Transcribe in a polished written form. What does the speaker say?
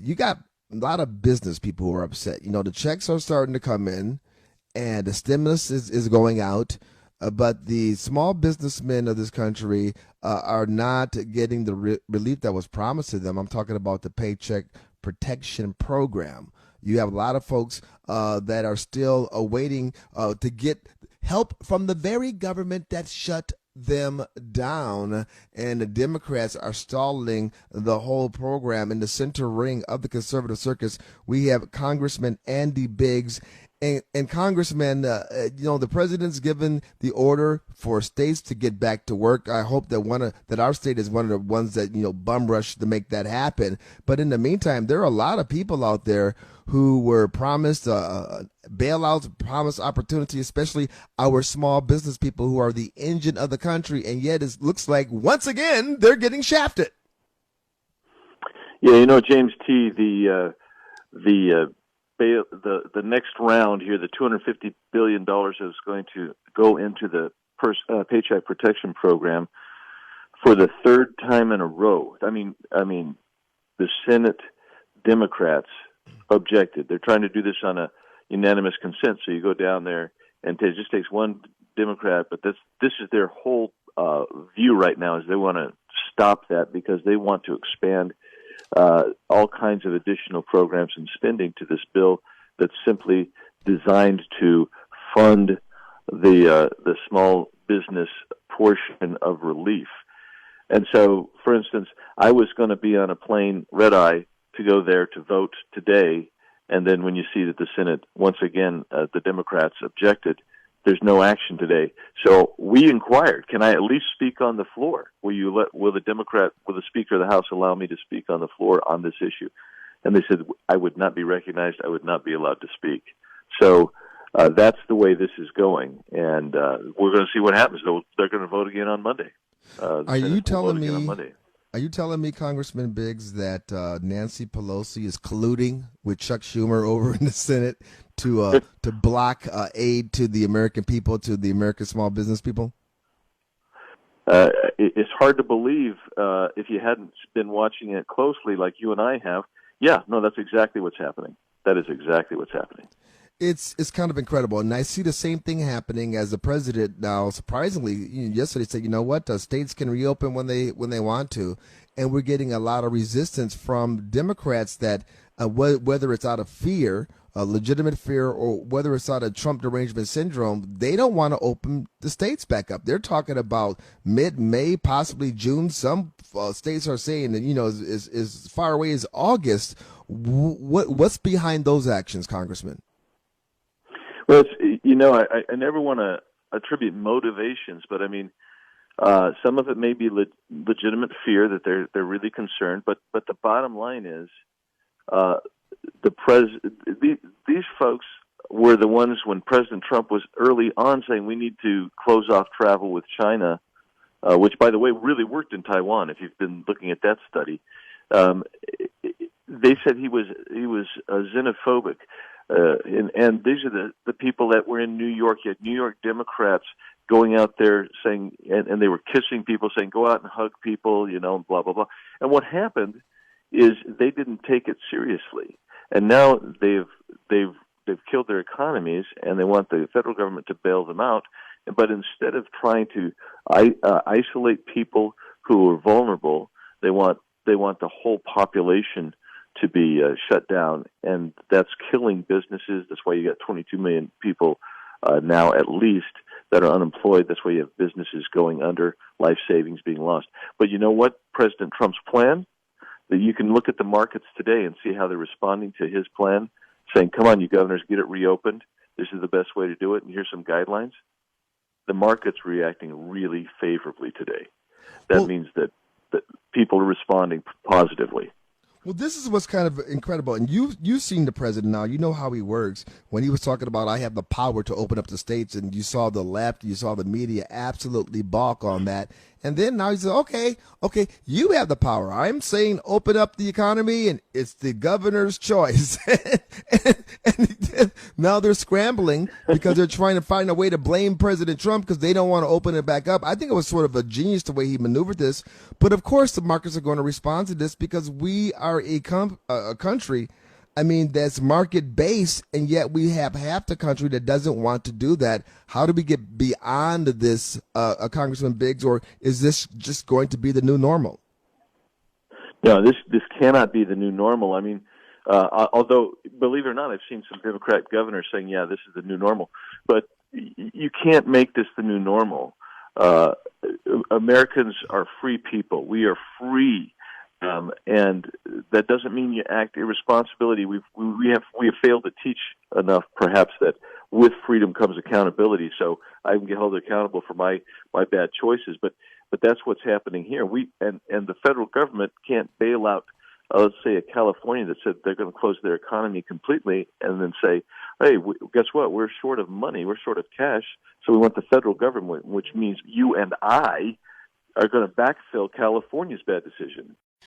you got a lot of business people who are upset. The checks are starting to come in, and the stimulus is going out. But the small businessmen of this country are not getting the relief that was promised to them. I'm talking about the Paycheck Protection Program. You have a lot of folks that are still awaiting to get help from the very government that shut them down, and the Democrats are stalling the whole program. In the center ring of the conservative circus, we have Congressman Andy Biggs. And Congressman, the president's given the order for states to get back to work. I hope that our state is one of the ones that bum rush to make that happen. But in the meantime, there are a lot of people out there who were promised bailouts, promised opportunity, especially our small business people who are the engine of the country, and yet it looks like once again they're getting shafted. Yeah, James T. The next round here, the $250 billion is going to go into the Paycheck Protection Program for the third time in a row. I mean, the Senate Democrats objected. They're trying to do this on a unanimous consent. So you go down there, and it just takes one Democrat. But this is their whole view right now, is they want to stop that because they want to expand all kinds of additional programs and spending to this bill that's simply designed to fund the small business portion of relief. And so, for instance, I was going to be on a plane, red eye, to go there to vote today, and then when you see that the Senate, once again, the Democrats objected, there's no action today. So we inquired, can I at least speak on the floor? Will the Speaker of the House allow me to speak on the floor on this issue? And they said, I would not be recognized. I would not be allowed to speak. So that's the way this is going. And we're going to see what happens. They're going to vote again on Monday. Are you telling me, Congressman Biggs, that Nancy Pelosi is colluding with Chuck Schumer over in the Senate to block aid to the American people, to the American small business people? It's hard to believe if you hadn't been watching it closely like you and I have. Yeah, no, that's exactly what's happening. That is exactly what's happening. It's kind of incredible, and I see the same thing happening as the president now. Surprisingly, yesterday said, what, states can reopen when they want to, and we're getting a lot of resistance from Democrats that whether it's out of fear, legitimate fear, or whether it's out of Trump derangement syndrome, they don't want to open the states back up. They're talking about mid-May, possibly June. Some states are saying that as far away as August. What's behind those actions, Congressman? Well, I never want to attribute motivations, but I mean, some of it may be legitimate fear that they're really concerned. But the bottom line is, these folks were the ones when President Trump was early on saying we need to close off travel with China, which, by the way, really worked in Taiwan. If you've been looking at that study, they said he was xenophobic. And these are the people that were in New York. You had New York Democrats going out there saying, and they were kissing people, saying, go out and hug people, blah, blah, blah. And what happened is they didn't take it seriously. And now they've killed their economies, and they want the federal government to bail them out. But instead of trying to isolate people who are vulnerable, they want the whole population to be shut down, and that's killing businesses. That's why you got 22 million people now, at least, that are unemployed. That's why you have businesses going under, life savings being lost. But you know what? President Trump's plan, that you can look at the markets today and see how they're responding to his plan, saying, come on, you governors, get it reopened. This is the best way to do it, and here's some guidelines. The market's reacting really favorably today. That means that people are responding positively. Well, this is what's kind of incredible, and you've seen the president now. You know how he works. When he was talking about, I have the power to open up the states, and you saw the left, you saw the media absolutely balk on that. And then now he says, okay, you have the power. I'm saying open up the economy, and it's the governor's choice. and now they're scrambling because they're trying to find a way to blame President Trump because they don't want to open it back up. I think it was sort of a genius the way he maneuvered this. But, of course, the markets are going to respond to this because we are are a country, I mean, that's market based, and yet we have half the country that doesn't want to do that. How do we get beyond this, Congressman Biggs, or is this just going to be the new normal? No, this cannot be the new normal. I mean, although believe it or not, I've seen some Democrat governors saying, "Yeah, this is the new normal," but you can't make this the new normal. Uh, Americans are free people. We are free, and that doesn't mean you act irresponsibility. We have failed to teach enough, perhaps, that with freedom comes accountability. So I can get held accountable for my bad choices, but that's what's happening here. And the federal government can't bail out, let's say, a California that said they're going to close their economy completely, and then say, "Hey, guess what? We're short of money. We're short of cash. So we want the federal government, which means you and I, are going to backfill California's bad decision."